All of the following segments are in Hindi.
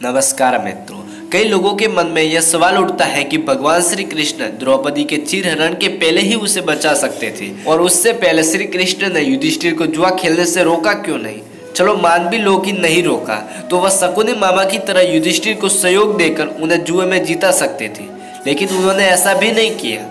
नमस्कार मित्रों, कई लोगों के मन में यह सवाल उठता है कि भगवान श्री कृष्ण द्रौपदी के चीरहरण के पहले ही उसे बचा सकते थे और उससे पहले श्री कृष्ण ने युधिष्ठिर को जुआ खेलने से रोका क्यों नहीं। चलो मान भी लो कि नहीं रोका तो वह शकुनी मामा की तरह युधिष्ठिर को सहयोग देकर उन्हें जुए में जीता सकते थे, लेकिन उन्होंने ऐसा भी नहीं किया।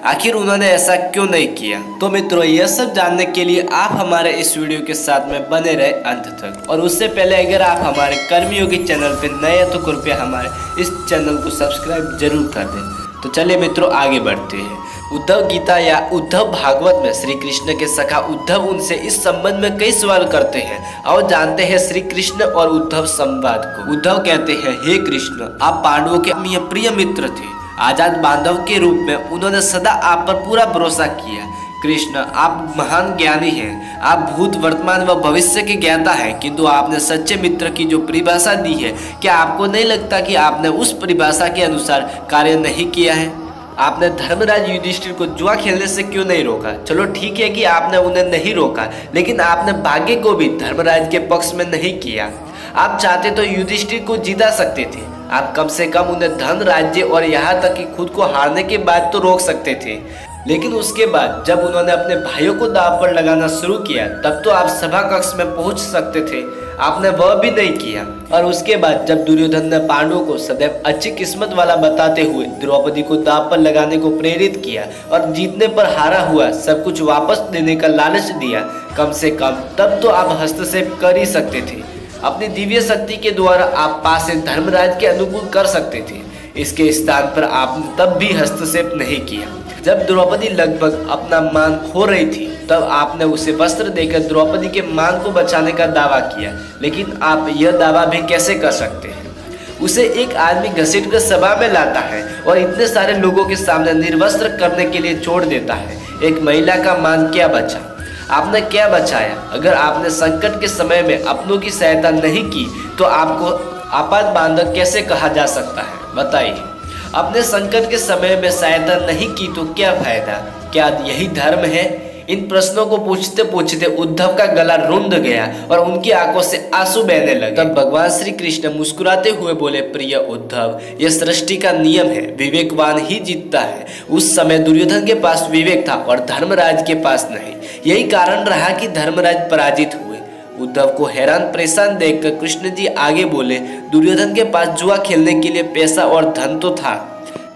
आखिर उन्होंने ऐसा क्यों नहीं किया? तो मित्रों, यह सब जानने के लिए आप हमारे इस वीडियो के साथ में बने रहे अंत तक। और उससे पहले अगर आप हमारे कर्मयोगी चैनल पर नए हैं तो कृपया हमारे इस चैनल को सब्सक्राइब जरूर कर दें। तो चलिए मित्रों, आगे बढ़ते हैं। उद्धव गीता या उद्धव भागवत में श्री कृष्ण के सखा उद्धव उनसे इस संबंध में कई सवाल करते हैं। और जानते हैं श्री कृष्ण और उद्धव संवाद को। उद्धव कहते हैं, हे कृष्ण, आप पांडवों के प्रिय मित्र थे। आजाद बांधव के रूप में उन्होंने सदा आप पर पूरा भरोसा किया। कृष्ण, आप महान ज्ञानी हैं, आप भूत वर्तमान व भविष्य के ज्ञाता हैं, किंतु आपने सच्चे मित्र की जो परिभाषा दी है, क्या आपको नहीं लगता कि आपने उस परिभाषा के अनुसार कार्य नहीं किया है? आपने धर्मराज युधिष्ठिर को जुआ खेलने से क्यों नहीं रोका? चलो ठीक है कि आपने उन्हें नहीं रोका, लेकिन आपने भाग्य को भी धर्मराज के पक्ष में नहीं किया। आप चाहते तो युधिष्ठिर को जीता सकते थे। आप कम से कम उन्हें धन, राज्य और यहाँ तक कि खुद को हारने के बाद तो रोक सकते थे। लेकिन उसके बाद जब उन्होंने अपने भाइयों को दांव पर लगाना शुरू किया, तब तो आप सभा कक्ष में पहुंच सकते थे। आपने वह भी नहीं किया। और उसके बाद जब दुर्योधन ने पांडवों को सदैव अच्छी किस्मत वाला बताते हुए द्रौपदी को दांव पर लगाने को प्रेरित किया और जीतने पर हारा हुआ सब कुछ वापस देने का लालच दिया, कम से कम तब तो आप हस्तक्षेप कर ही सकते थे। अपनी दिव्य शक्ति के द्वारा आप पास धर्मराज के अनुकूल कर सकते थे। इसके स्थान पर आपने तब भी हस्तक्षेप नहीं किया। जब द्रौपदी लगभग अपना मान खो रही थी, तब आपने उसे वस्त्र देकर द्रौपदी के मान को बचाने का दावा किया। लेकिन आप यह दावा भी कैसे कर सकते हैं? उसे एक आदमी घसीट कर सभा में लाता है और इतने सारे लोगों के सामने निर्वस्त्र करने के लिए छोड़ देता है। एक महिला का मान क्या बचा? आपने क्या बचाया? अगर आपने संकट के समय में अपनों की सहायता नहीं की तो आपको आपात बांधव कैसे कहा जा सकता है? बताइए। अपने संकट के समय में सहायता नहीं की तो क्या फायदा? क्या यही धर्म है? इन प्रश्नों को पूछते पूछते उद्धव का गला रुंध गया और उनकी आंखों से आंसू बहने लगे। तब भगवान श्री कृष्ण मुस्कुराते हुए बोले, प्रिय उद्धव, यह सृष्टि का नियम है, विवेकवान ही जीतता है। उस समय दुर्योधन के पास विवेक था और धर्मराज के पास नहीं। यही कारण रहा कि धर्मराज पराजित हुए। उद्धव को हैरान परेशान देखकर कृष्ण जी आगे बोले, दुर्योधन के पास जुआ खेलने के लिए पैसा और धन तो था,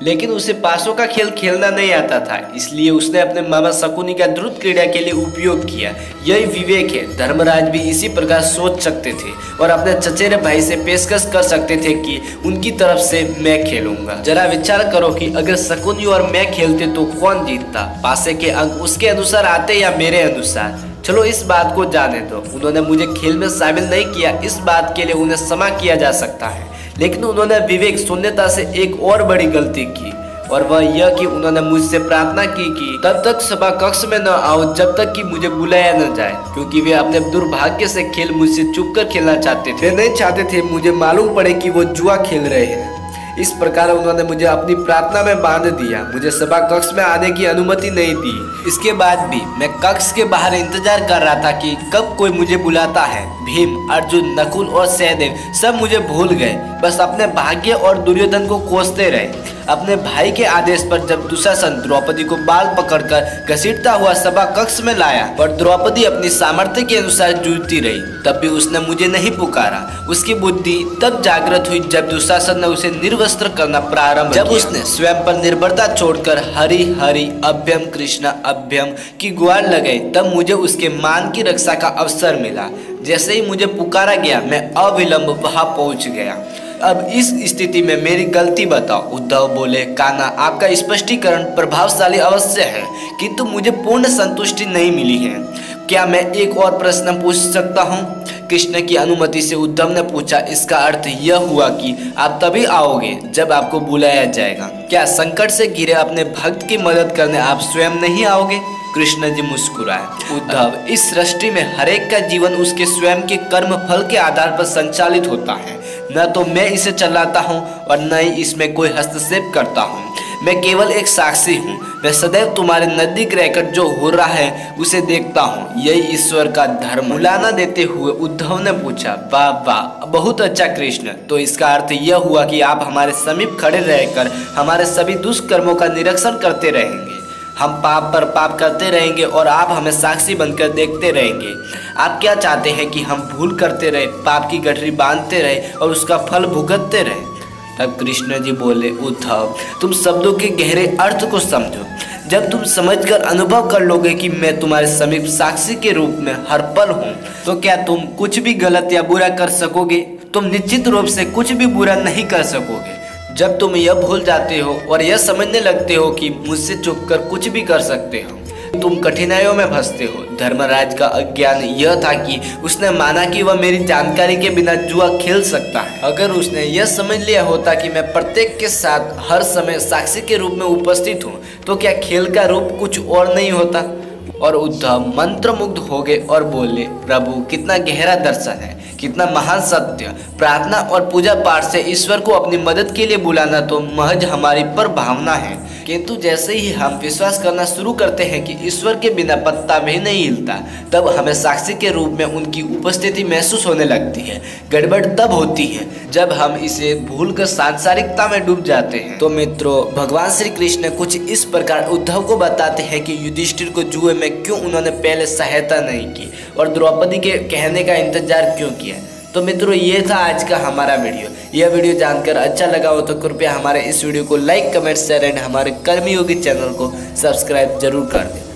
लेकिन उसे पासों का खेल खेलना नहीं आता था, इसलिए उसने अपने मामा शकुनी का द्रुत क्रीड़ा के लिए उपयोग किया। यही विवेक है। धर्मराज भी इसी प्रकार सोच सकते थे और अपने चचेरे भाई से पेशकश कर सकते थे कि उनकी तरफ से मैं खेलूंगा। जरा विचार करो कि अगर शकुनी और मैं खेलते तो कौन जीतता? पासे के अंक उसके अनुसार आते या मेरे अनुसार? चलो इस बात को जाने दो। उन्होंने मुझे खेल में शामिल नहीं किया, इस बात के लिए उन्हें क्षमा किया जा सकता है, लेकिन उन्होंने विवेक शून्यता से एक और बड़ी गलती की, और वह यह कि उन्होंने मुझसे प्रार्थना की कि तब तक सभा कक्ष में न आओ जब तक कि मुझे बुलाया न जाए, क्योंकि वे अपने दुर्भाग्य से खेल मुझसे छुप कर खेलना चाहते थे। वे नहीं चाहते थे मुझे मालूम पड़े कि वो जुआ खेल रहे हैं। इस प्रकार उन्होंने मुझे अपनी प्रार्थना में बांध दिया। मुझे सभा कक्ष में आने की अनुमति नहीं दी। इसके बाद भी मैं कक्ष के बाहर इंतजार कर रहा था कि कब कोई मुझे बुलाता है। भीम, अर्जुन, नकुल और सहदेव सब मुझे भूल गए, बस अपने भाग्य और दुर्योधन को कोसते रहे। अपने भाई के आदेश पर जब दुशासन द्रौपदी को बाल पकड़कर घसीटता हुआ सभा कक्ष में लाया और द्रौपदी अपनी सामर्थ्य के अनुसार जूझती रही, तब भी उसने मुझे नहीं पुकारा। उसकी बुद्धि तब जागृत हुई जब दुशासन ने उसे निर्वस्त्र करना प्रारंभ किया। जब उसने स्वयं पर निर्भरता छोड़कर हरि हरि अभ्यम कृष्ण अभ्यम की गुहार लगाई, तब मुझे उसके मान की रक्षा का अवसर मिला। जैसे ही मुझे पुकारा गया, मैं अविलंब वहां पहुंच गया। अब इस स्थिति में मेरी गलती बताओ। उद्धव बोले, कान्हा, आपका स्पष्टीकरण प्रभावशाली अवश्य है, किंतु मुझे पूर्ण संतुष्टि नहीं मिली है। क्या मैं एक और प्रश्न पूछ सकता हूँ? कृष्ण की अनुमति से उद्धव ने पूछा। इसका अर्थ यह हुआ कि आप तभी आओगे जब आपको बुलाया जाएगा। क्या संकट से घिरे अपने भक्त की मदद करने आप स्वयं नहीं आओगे? कृष्ण जी मुस्कुराए। उद्धव, इस सृष्टि में हरेक का जीवन उसके स्वयं के कर्म फल के आधार पर संचालित होता है। न तो मैं इसे चलाता हूँ और न ही इसमें कोई हस्तक्षेप करता हूँ। मैं केवल एक साक्षी हूँ। मैं सदैव तुम्हारे नजदीक रहकर जो हो रहा है उसे देखता हूँ। यही ईश्वर का धर्म। मुलाना देते हुए उद्धव ने पूछा, वाह वाह, बहुत अच्छा कृष्ण। तो इसका अर्थ यह हुआ कि आप हमारे समीप खड़े रहकर हमारे सभी दुष्कर्मों का निरीक्षण करते रहेंगे। हम पाप पर पाप करते रहेंगे और आप हमें साक्षी बनकर देखते रहेंगे। आप क्या चाहते हैं कि हम भूल करते रहे, पाप की गठरी बांधते रहे और उसका फल भुगतते रहे? तब कृष्ण जी बोले, उद्धव, तुम शब्दों के गहरे अर्थ को समझो। जब तुम समझकर अनुभव कर लोगे कि मैं तुम्हारे समीप साक्षी के रूप में हर पल हूँ, तो क्या तुम कुछ भी गलत या बुरा कर सकोगे? तुम निश्चित रूप से कुछ भी बुरा नहीं कर सकोगे। जब तुम यह भूल जाते हो और यह समझने लगते हो कि मुझसे छुपकर कुछ भी कर सकते हो, तुम कठिनाइयों में फंसते हो। धर्मराज का अज्ञान यह था कि उसने माना कि वह मेरी जानकारी के बिना जुआ खेल सकता है। अगर उसने यह समझ लिया होता कि मैं प्रत्येक के साथ हर समय साक्षी के रूप में उपस्थित हूँ, तो क्या खेल का रूप कुछ और नहीं होता? और उद्धव मंत्रमुग्ध हो गए और बोले, प्रभु, कितना गहरा दर्शन है, कितना महान सत्य। प्रार्थना और पूजा पाठ से ईश्वर को अपनी मदद के लिए बुलाना तो महज हमारी पर भावना है, किंतु जैसे ही हम विश्वास करना शुरू करते हैं कि ईश्वर के बिना पत्ता भी नहीं हिलता, तब हमें साक्षी के रूप में उनकी उपस्थिति महसूस होने लगती है। गड़बड़ तब होती है जब हम इसे भूलकर सांसारिकता में डूब जाते हैं। तो मित्रों, भगवान श्री कृष्ण कुछ इस प्रकार उद्धव को बताते हैं कि युधिष्ठिर को जुए में क्यों उन्होंने पहले सहायता नहीं की और द्रौपदी के कहने का इंतजार क्यों किया। तो मित्रों, ये था आज का हमारा वीडियो। यह वीडियो जानकर अच्छा लगा हो तो कृपया हमारे इस वीडियो को लाइक, कमेंट, शेयर एंड हमारे कर्मयोगी चैनल को सब्सक्राइब जरूर कर दें।